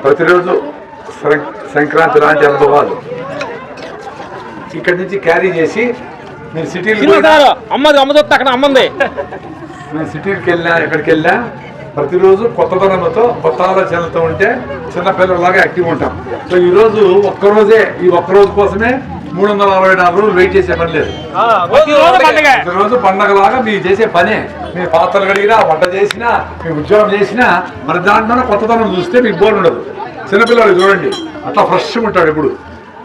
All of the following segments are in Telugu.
ప్రతిరోజు సంక్రాంతి లాంటి అనుభవాలు ఇక్కడి నుంచి క్యారీ చేసి మీరు సిటీకి మేము సిటీకి వెళ్ళినా ఎక్కడికి వెళ్ళినా ప్రతిరోజు కొత్తదనంతో కొత్త ఆలోచనలతో ఉంటే చిన్నపిల్లలాగా యాక్టివ్ ఉంటాం. సో ఈరోజు ఈ ఒక్కరోజు కోసమే 364 రోజులు వెయిట్ చేసే పని లేదు. ప్రతిరోజు పండగలాగా మీరు చేసే పనే. మీరు పాత్రలు కడిగినా, వంట చేసినా, మీ ఉద్యోగం చేసినా మరి దాంట్లో కొత్తదనం చూస్తే మీకు బోర్ ఉండదు. చిన్నపిల్లలు చూడండి అట్లా ఫ్రెష్ ఉంటాడు. ఇప్పుడు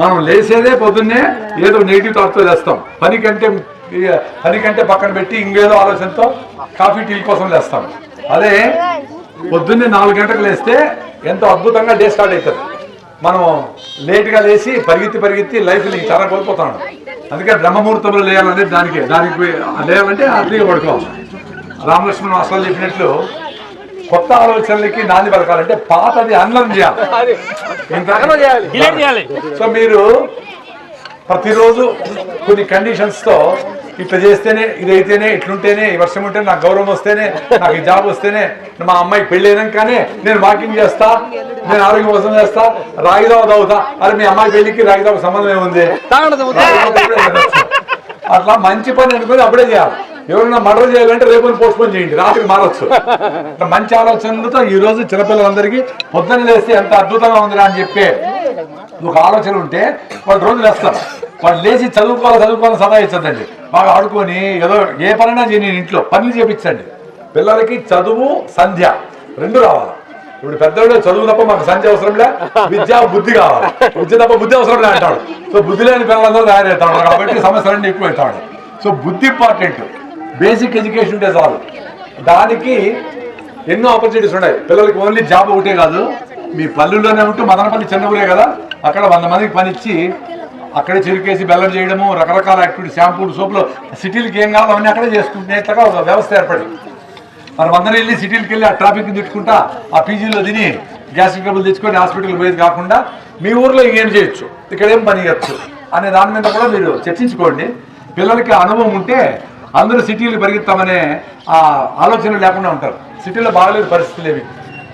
మనం లేసేదే పొద్దున్నే ఏదో నెగిటివ్ థాట్తో లేస్తాం. పని కంటే పక్కన పెట్టి ఇంకేదో ఆలోచనతో కాఫీ టీ కోసం లేస్తాం. అదే పొద్దున్నే 4 గంటలకు లేస్తే ఎంతో అద్భుతంగా డే స్టార్ట్ అవుతుంది. మనం లేట్గా లేచి పరిగెత్తి లైఫ్ని చాలా కోల్పోతాం. అందుకే బ్రహ్మముహూర్తంలో లేయాలంటే దానికి లేయాలంటే అర్లీగా పడుకోవాలి. రామలక్ష్మణ మాస్టర్లు చెప్పినట్లు కొత్త ఆలోచనలకి నాంది పలకాలంటే పాతది అన్నం చేయాలి. సో మీరు ప్రతిరోజు కొన్ని కండిషన్స్తో ఇట్లా చేస్తేనే, ఇదైతేనే, ఇట్లుంటేనే, ఈ వర్షం ఉంటేనే, నాకు గౌరవం వస్తేనే, నాకు ఈ జాబ్ వస్తేనే, మా అమ్మాయికి పెళ్ళి అయినాకనే నేను వాకింగ్ చేస్తా, నేను ఆరోగ్యం కోసం చేస్తా, రాగిదావ తాగుతా. అరే మీ అమ్మాయి పెళ్లికి రాగిదావ సంబంధం ఏముంది? అట్లా మంచి పని అనుకుని అప్పుడే చేయాలి. ఎవరైనా మర్డర్ చేయాలంటే రేపు పోస్ట్పోన్ చేయండి, రాత్రికి మారచ్చు. మంచి ఆలోచనలతో ఈ రోజు చిన్నపిల్లలందరికీ పొద్దున్న లేస్తే ఎంత అద్భుతంగా ఉందిరా అని చెప్పే ఒక ఆలోచన ఉంటే వాళ్ళు రోజులు వేస్తారు. వాళ్ళు లేచి చదువుకోవాలి సదాయించదండి. బాగా ఆడుకొని ఏదో ఏ పనైనా చేయని ఇంట్లో పనులు చేపించండి. పిల్లలకి చదువు సంధ్య 2 రావాలి. ఇప్పుడు పెద్దవాడు చదువు తప్ప మాకు సంధ్య అవసరంలే, విద్య బుద్ధి కావాలి. విద్య తప్ప బుద్ధి అవసరంలే అంటాడు. సో బుద్ధి లేని పిల్లలందరూ తయారవుతాడు కాబట్టి సమస్యలన్నీ ఎక్కువ అవుతాడు. సో బుద్ధి ఇంపార్టెంట్. బేసిక్ ఎడ్యుకేషన్ ఉంటే చాలు. దానికి ఎన్నో ఆపర్చునిటీస్ ఉన్నాయి. పిల్లలకి ఓన్లీ జాబ్ ఒకటే కాదు. మీ పల్లెల్లోనే ఉంటూ మదనపల్లి చిన్న ఊరే కదా, అక్కడ 100 మందికి పని ఇచ్చి అక్కడే చెరుకేసి బెల్లం చేయడము, రకరకాల యాక్టివిటీ, షాంపూలు, సోపులు, సిటీలకి ఏం కావాలో అవన్నీ అక్కడే చేసుకుంటున్నట్లుగా ఒక వ్యవస్థ ఏర్పడి మరి 100 వెళ్ళి సిటీలకి వెళ్ళి ఆ ట్రాఫిక్ని తిట్టుకుంటా ఆ పీజీలో తిని గ్యాస్ట్రిక్ ట్రబుల్ తెచ్చుకొని హాస్పిటల్కి పోయేది కాకుండా మీ ఊర్లో ఇంకేం చేయొచ్చు, ఇక్కడ ఏం పని చేయొచ్చు అనే దాని మీద కూడా మీరు చర్చించుకోండి. పిల్లలకి అనుభవం ఉంటే అందరూ సిటీలు పరిగెత్తామనే ఆలోచన లేకుండా ఉంటారు. సిటీలో బాగలేదు పరిస్థితులు ఏవి.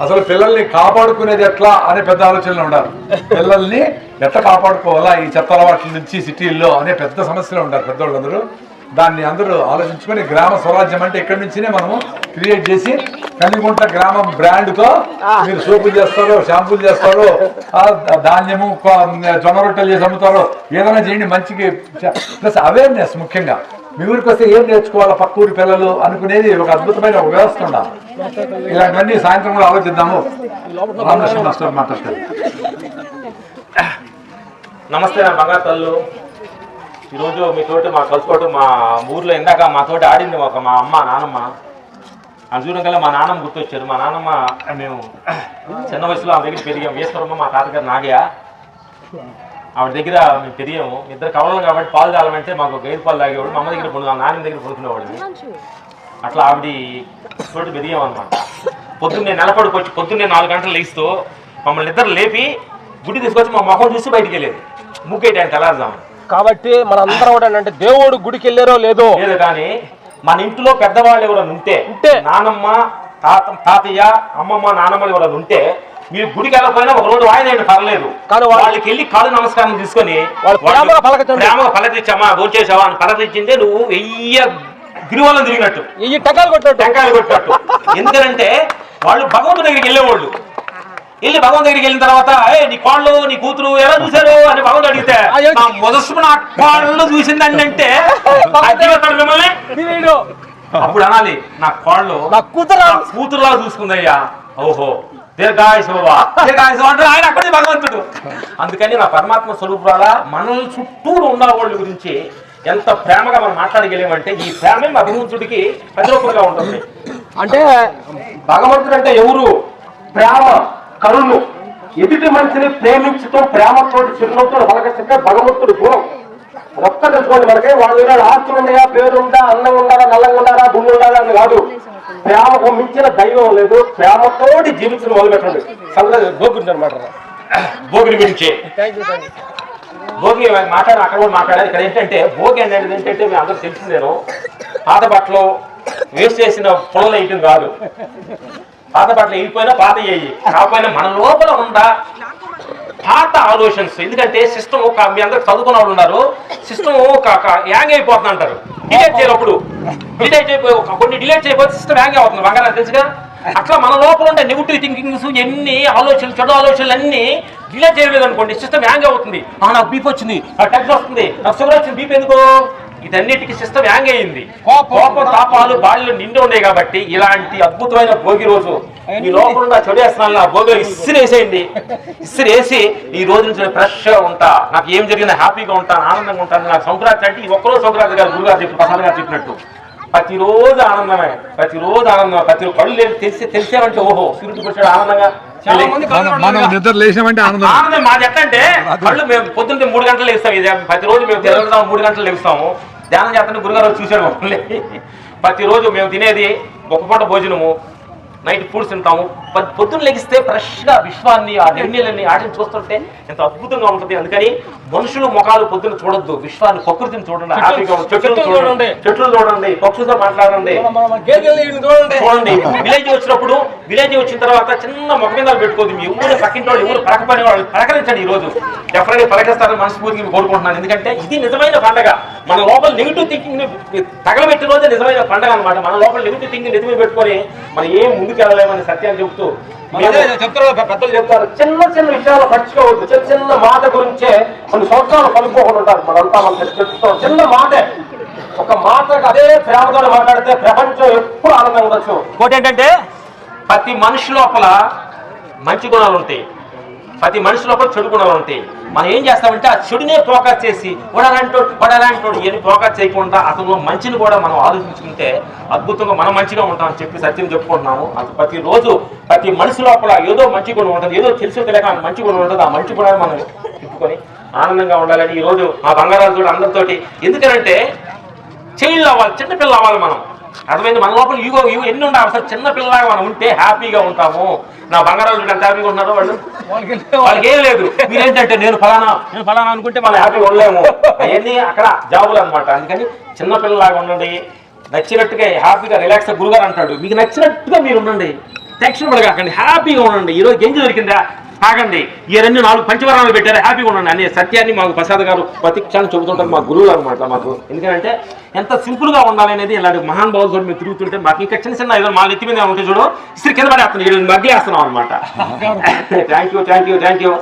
అసలు పిల్లల్ని కాపాడుకునేది ఎట్లా అనే పెద్ద ఆలోచనలు ఉండాలి. పిల్లల్ని ఎట్లా కాపాడుకోవాలా ఈ చెత్త అలవాట్ల నుంచి సిటీల్లో అనే పెద్ద సమస్యలు ఉంటారు పెద్దవాళ్ళందరూ. దాన్ని అందరూ ఆలోచించుకొని గ్రామ స్వరాజ్యం అంటే ఇక్కడి నుంచినే మనము క్రియేట్ చేసి కందికుంట గ్రామం బ్రాండ్తో మీరు సోపులు చేస్తారో, షాంపూలు చేస్తారో, ధాన్యము జొన్న రొట్టెలు చేసి అమ్ముతారో, ఏదైనా చేయండి మంచికి. ప్లస్ అవేర్నెస్ ముఖ్యంగా మీ ఊరికి వస్తే ఏం నేర్చుకోవాలా పక్క ఊరి పిల్లలు అనుకునేది ఒక అద్భుతమైన ఒక వ్యవస్థ ఉండాలి. ఇలాంటివన్నీ సాయంత్రం కూడా ఆలోచిద్దాము. రామలక్ష్మణ మాస్టర్ మాట్లాడతారు. నమస్తే నా బంగారు తల్లు. ఈరోజు మీతోటి మా కలుసుకోవటం, మా ఊర్లో ఇందాక మాతోటి ఆడింది మా అమ్మ నానమ్మ. అని చూడగల మా నాన్నమ్మ గుర్తొచ్చారు. మా నాన్నమ్మ మేము చిన్న వయసులో ఆమె దగ్గర పెరిగాము. ఈశ్వరమ్మ మా తాతగారు నాగయ్య, ఆవిడ దగ్గర మేము పెరిగాము. ఇద్దరు కవలం కాబట్టి పాలు తాగాలంటే మాకు గైరు పాలు తాగేవాడు. మా అమ్మ దగ్గర నాన్న దగ్గర పడుకునేవాడు. అట్లా ఆవిడ తోటి పెరిగాము అనమాట. పొద్దున్నే నెలపడికొచ్చి పొద్దున్నే 4 గంటలు లేస్తూ మమ్మల్ని ఇద్దరు లేపి గుడి తీసుకొచ్చి మా మొహం చూసి బయటికి వెళ్ళేది. ముగ్గేయడానికి తెల్లారుదాము. కాబట్టి మనందరం అంటే దేవుడు గుడికి వెళ్ళారో లేదో లేదు, కానీ మన ఇంట్లో పెద్దవాళ్ళు ఎవరైనా ఉంటే నానమ్మ, తాతయ్య, అమ్మమ్మ, నానమ్మలు ఎవరైనా ఉంటే మీరు గుడికి వెళ్ళకపోయినా ఒక రోజు వాయిదా పర్లేదు, కానీ వాళ్ళకి వెళ్ళి కాళ్ళు నమస్కారం తీసుకొని ప్రేమగా పలకరించామా, భోంచేసావా అని పలకరించిందే నువ్వు 1000 గిరివలం తిరిగినట్టు, 1000 టెంకాయలు కొట్టినట్టు. ఎందుకంటే వాళ్ళు భగవంతుడి దగ్గరికి వెళ్ళేవాళ్ళు. వెళ్ళి భగవంతు దగ్గరికి వెళ్ళిన తర్వాత నీ కోళ్ళు, నీ కూతురు ఎలా చూశారు అని భగవంతుడు అడిగితే నా మొదలు నా కోళ్ళు చూసిందండి అంటే మిమ్మల్ని అప్పుడు అనాలి నా కోళ్ళు నా కూతురులా చూసుకుందయ్యా. ఓహో దీర్ఘాయుషోవా అంటే ఆయన అక్కడే భగవంతుడు. అందుకని నా పరమాత్మ స్వరూపురాలా మనల్ని చుట్టూరు ఉన్న వాళ్ళ గురించి ఎంత ప్రేమగా మనం మాట్లాడగలేమంటే ఈ ప్రేమే భగవంతుడికి ప్రతిరూపంగా ఉంటుంది. అంటే భగవంతుడు అంటే ఎవరు? ప్రేమ, కరుణు, ఎదుటి మనిషిని ప్రేమించడం, ప్రేమతో చిరునవ్వుతో పలకరిస్తే భగవంతుడు గుణం. ఒక్క తెలుసుకోండి, మనకి వాళ్ళు ఆస్తులు ఉన్నాయా, పేరుందా, అందం ఉండాలా, నల్లంగా ఉండాలా, భూమి ఉండాలా అని కాదు. ప్రేమకు మించిన దైవం లేదు. ప్రేమతోటి జీవితం మొదలు పెట్టండి. భోగి అనమాట. భోగిని గురించి భోగి మాట్లాడి అక్కడ కూడా మాట్లాడారు. ఇక్కడ ఏంటంటే భోగి అనేది ఏంటంటే మీ అందరూ తెలిసిందేను, పాత బట్టలు వేస్ట్ చేసిన పొలం వేయటం కాదు. పాత పాటలు అయిపోయినా పాత అయ్యి కాకపోయినా మన లోపల ఉందా పాత ఆలోచనస్. ఎందుకంటే సిస్టమ్ మీ అందరికి చదువుకున్న వాళ్ళు ఉన్నారు, సిస్టమ్ హ్యాంగ్ అయిపోతుంది అంటారు. డిలీట్ చేయనప్పుడు కొన్ని డిలీట్ చేయకపోతే సిస్టమ్ హ్యాంగ్ అవుతుంది బంగారం తెలుసుగా. అట్లా మన లోపల ఉండే నెగిటివ్ థింకింగ్స్ ఎన్ని ఆలోచనలు చెడు ఆలోచనలు అన్ని డిలీట్ చేయలేదు అనుకోండి సిస్టమ్ హ్యాంగ్ అవుతుంది. నాకు బీపీ వచ్చింది, నాకు టెన్షన్ వస్తుంది, నాకు షుగర్ వచ్చింది. బీపీ ఎందుకో ఇదన్నిటికీ సిస్టమ్ హ్యాంగ్ అయ్యింది. కోపం తాపాలు బాళ్ళు నిండి ఉన్నాయి కాబట్టి ఇలాంటి అద్భుతమైన భోగి రోజు ఈ లోపల చెడేస్తున్నాను ఆ భోగి ఇసిరేసేయండి. ఇసిరేసి ఈ రోజు నుంచి ఫ్రెష్ గా ఉంటా, నాకు ఏం జరిగినా హ్యాపీగా ఉంటాను, ఆనందంగా ఉంటాను. నాకు సంక్రాంతి అంటే ఈ ఒక్కరోజు సంక్రాంతి గారు గురుగారు చెప్పి ప్రసాద్ గారు చెప్పినట్టు ప్రతిరోజు ఆనందమే, ప్రతిరోజు ఆనందం. ప్రతి కళ్ళు తెలిసేవంటే ఓహో సూర్యుడు పుట్టాడు ఆనందంగా. నిద్ర లేచామంటే ఆనందం మాది ఎట్లంటే కళ్ళు మేము పొద్దున్న 3 గంటలు లేస్తాం. ఇది ప్రతిరోజు మేము తిరగడం 3 గంటలు లేస్తాము. ధ్యానం చేస్తుంటే గురుగారు చూసాడు మమ్మల్ని. ప్రతిరోజు మేము తినేది ఒక పూట భోజనము, నైట్ ఫుడ్స్ తింటాము. పొద్దున్న లెగిస్తే ఫ్రెష్ గా విశ్వాన్ని ఆ నిర్ణయాలన్నీ ఆటని చూస్తుంటే ఎంత అద్భుతంగా ఉంటుంది. అందుకని మనుషులు ముఖాలు పొద్దున్న చూడొద్దు, విశ్వాన్ని ప్రకృతిని చూడండి, హ్యాపీగా చెట్లు చూడండి, పక్షులతో మాట్లాడండి, చూడండి. విలేజ్ వచ్చినప్పుడు విలేజ్ వచ్చిన తర్వాత చిన్న ముఖ మీద పెట్టుకోదు. మీ ఊరు పక్కింటి వాళ్ళు ఎవరు పలకపోయిన వాళ్ళు పలకరించండి. ఈ రోజు డెఫినెట్గా పలకరిస్తారని మనస్ఫూర్తిగా కోరుకుంటున్నాను. ఎందుకంటే ఇది నిజమైన పండగ. మన లోపల నెగిటివ్ థింకింగ్ తగలబెట్టిన రోజే నిజమైన పండగ అనమాట. మన లోపల నెగిటివ్ థింకింగ్ నెత్తిమీ పెట్టుకొని మనం ఏం ముందుకు వెళ్ళలేమని సత్యాన్ని చెబుతూ పెద్దలు చెప్తారు, చిన్న చిన్న విషయాలు పట్టించుకోవద్దు. చిన్న చిన్న మాట గురించే కొన్ని సంవత్సరాలు కలుపుకోకుండా ఉంటారు. మనంతా మనం చెప్తాం చిన్న మాటే, ఒక మాట అదే ప్రేమతో మాట్లాడితే ప్రపంచం ఎప్పుడు ఆనందంగా ఉండొచ్చు. ఇంకోటి ఏంటంటే ప్రతి మనిషి లోపల మంచి గుణాలు ఉంటాయి, ప్రతి మనిషి లోపల చెడు గుణాలు ఉంటాయి. మనం ఏం చేస్తామంటే ఆ చెడునే ఫోకస్ చేసి వడాలంటోడు ఏమి ఫోకస్ చేయకుండా అతను మంచిని కూడా మనం ఆలోచించుకుంటే అద్భుతంగా మనం మంచిగా ఉంటామని చెప్పి సత్యం చెప్పుకుంటున్నాము. అది ప్రతిరోజు ప్రతి మనిషి లోపల ఏదో మంచి గుణం ఉంటుంది, ఏదో తెలిసి తెలియక మంచి గుణం ఉంటుంది. ఆ మంచి గుణాన్ని మనం తిప్పుకొని ఆనందంగా ఉండాలని ఈరోజు ఆ బంగారాలతో అందరితోటి. ఎందుకంటే చైల్డ్ అవ్వాలి, చిన్నపిల్ల అవ్వాలి మనం. అర్థమైంది? మన లోపల ఇగో ఎన్ని ఉండాలి. అసలు చిన్నపిల్లలాగా మనం ఉంటే హ్యాపీగా ఉంటాము. నా బంగారాలు ఎంత హ్యాపీగా ఉన్నారో వాళ్ళకి ఏం లేదు. మీరేంటంటే నేను ఫలానా అనుకుంటే మనం హ్యాపీగా ఉండలేము. అవన్నీ అక్కడ జాబులు అనమాట. అందుకని చిన్నపిల్లలాగా ఉండండి, నచ్చినట్టుగా హ్యాపీగా రిలాక్స్గా. గురుగారు అంటాడు మీకు నచ్చినట్టుగా మీరు ఉండండి, టెన్షన్ పడగాకండి, హ్యాపీగా ఉండండి. ఈరోజు గెంజి దొరికిందా ఆగండి, ఈ 4 పంచవరాలు పెట్టారు, హ్యాపీగా ఉండండి అనే సత్యాన్ని మాకు ప్రసాద్ గారు ప్రతి క్షణం చెబుతుంటారు. మా గురువులు అనమాట మాకు. ఎందుకంటే ఎంత సింపుల్ గా ఉండాలి అనేది ఇలాంటి మహాన్ భావులతో మీరు తిరుగుతుంటే మాకు ఇంకా చిన్న చిన్న ఏదో మా నెత్తి మీద ఉంటే చూడు ఇస్త్రీ కింద పడేస్తున్నాం, ఈరోజు మగ్గిలేస్తున్నాం అనమాట. Thank you.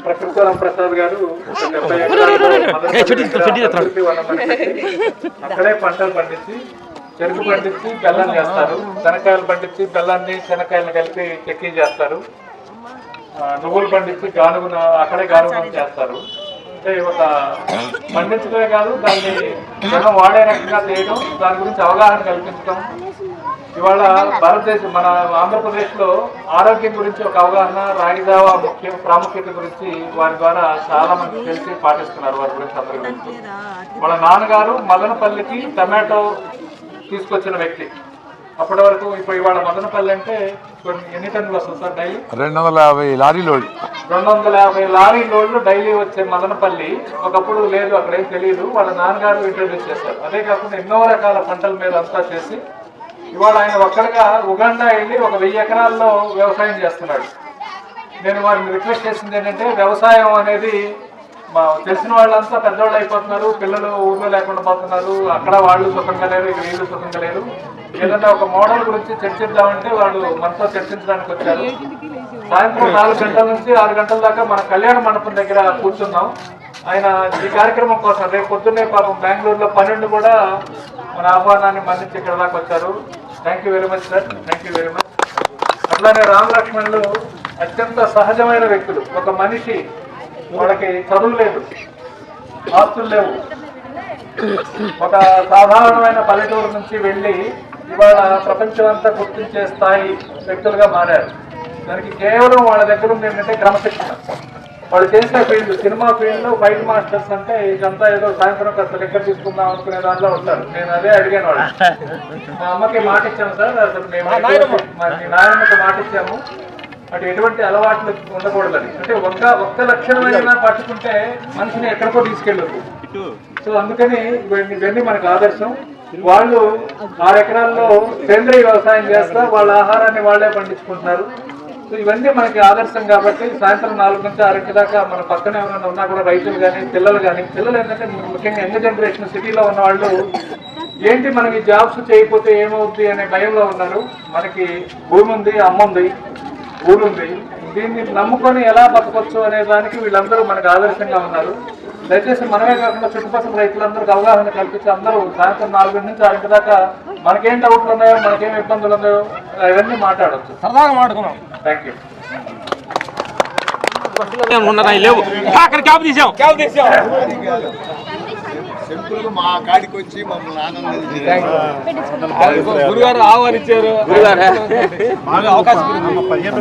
ప్రకృతివనం ప్రసాద్ గారు అక్కడే పంటలు పండించి చెరుకు పండించి బెల్లం చేస్తారు, శనక్కాయలు పండించి బెల్లాన్ని శనక్కాయలను కలిపి చెక్కీ చేస్తారు, నువ్వులు పండించి గానుగును అక్కడే గానుగును చేస్తారు. అంటే ఒక పండించడమే కాదు, దాన్ని జనం వాడే రకంగా చేయడం, దాని గురించి అవగాహన కల్పించడం. ఇవాళ భారతదేశం మన ఆంధ్రప్రదేశ్లో ఆరోగ్యం గురించి ఒక అవగాహన, రాగిజావా ప్రాముఖ్యత గురించి వారి ద్వారా చాలా మంది తెలిసి పాటిస్తున్నారు. వారి గురించి అందరి గురించి. వాళ్ళ నాన్నగారు మదనపల్లికి టమాటో తీసుకొచ్చిన వ్యక్తి. అప్పటి వరకు ఇప్పుడు ఇవాళ మదనపల్లి అంటే ఎన్ని టన్నులు వస్తుంది sir daily? 250 lorry load. 250 lorry లోడ్లు డైలీ వచ్చే మదనపల్లి ఒకప్పుడు లేదు, అక్కడ ఏం తెలియదు. వాళ్ళ నాన్నగారు ఇంట్రడ్యూస్ చేశారు. అదే కాకుండా ఎన్నో రకాల పంటల మీద అంతా చేసి ఇవాళ ఆయన ఒక్కడిగా ఉగాండా వెళ్ళి 1000 ఎకరాల్లో వ్యవసాయం చేస్తున్నాడు. నేను వారిని రిక్వెస్ట్ చేసింది ఏంటంటే, వ్యవసాయం అనేది మా తెలిసిన వాళ్ళంతా పెద్దవాళ్ళు అయిపోతున్నారు, పిల్లలు ఊర్లో లేకుండా పోతున్నారు, అక్కడ వాళ్ళు సుఖంగా లేరు, ఇక్కడ వీళ్ళు సుఖంగా లేరు. ఏదన్నా ఒక మోడల్ గురించి చర్చిద్దామంటే వాళ్ళు మనతో చర్చించడానికి వచ్చారు. సాయంత్రం 4 గంటల నుంచి 6 గంటల దాకా మన కళ్యాణ మండపం దగ్గర కూర్చున్నాం. ఆయన ఈ కార్యక్రమం కోసం రేపు పొద్దున్నే పాపం బెంగళూరులో 12 కూడా మన ఆహ్వానాన్ని మన్నించి ఇక్కడ దాకా వచ్చారు. Thank you very much sir, thank you very much. అట్లానే రామలక్ష్మణులు అత్యంత సహజమైన వ్యక్తులు. ఒక మనిషి వాళ్ళకి చదువు లేదు, ఆస్తులు లేవు, ఒక సాధారణమైన పల్లెటూరు నుంచి వెళ్ళి ఇవాళ ప్రపంచం అంతా గుర్తించే స్థాయి వ్యక్తులుగా మారారు. దానికి కేవలం వాళ్ళ దగ్గర ఉంది ఏంటంటే క్రమశిక్షణ. వాళ్ళు చేసిన field, cinema field, fight masters అంటే ఇదంతా ఏదో సాయంత్రం కాస్త లెక్క తీసుకుందాం అనుకునే దాంట్లో ఉంటారు. నేను అదే అడిగాను వాళ్ళు. మా అమ్మకి మాట ఇచ్చాము సార్, అసలు మేము మీ నాయనమ్మకి మాట ఇచ్చాము, అటు ఎటువంటి అలవాట్లు ఉండకూడదని. అంటే ఒక్క లక్షణమైన పట్టుకుంటే మనిషిని ఎక్కడికో తీసుకెళ్ళదు. సో అందుకని ఇవన్నీ మనకు ఆదర్శం. వాళ్ళు 6 ఎకరాల్లో సేంద్రీయ వ్యవసాయం చేస్తా వాళ్ళ ఆహారాన్ని వాళ్ళే పండించుకుంటున్నారు. సో ఇవన్నీ మనకి ఆదర్శం కాబట్టి సాయంత్రం 4 నుంచి 6 దాకా మన పక్కన ఎవరైనా ఉన్నా కూడా రైతులు కానీ పిల్లలు ఏంటంటే ముఖ్యంగా యంగ్ జనరేషన్ సిటీలో ఉన్న వాళ్ళు ఏంటి మనం ఈ జాబ్స్ చేయకపోతే ఏమవుద్ది అనే భయంలో ఉన్నారు. మనకి భూమి ఉంది, అమ్ముంది, ఊరుంది, దీన్ని నమ్ముకొని ఎలా బతకొచ్చు అనే దానికి వీళ్ళందరూ మనకు ఆదర్శంగా ఉన్నారు. దయచేసి మనమే కాకుండా చుట్టుపక్కల రైతులందరికీ అవగాహన కల్పించి అందరూ సాయంత్రం 4 నుంచి 6 దాకా మనకేం డౌట్లు ఉన్నాయో, మనకేం ఇబ్బందులు ఉన్నాయో అవన్నీ మాట్లాడవచ్చు. సరదాగా మాట్లాడుకున్నాం. Thank you. లేవు అక్కడ క్యాబ్ తీసాం మా కాడికి వచ్చి మమ్మల్ని ఆనందించారు. గురుగారు ఆహ్వానించారు. గురుగారు అవకాశం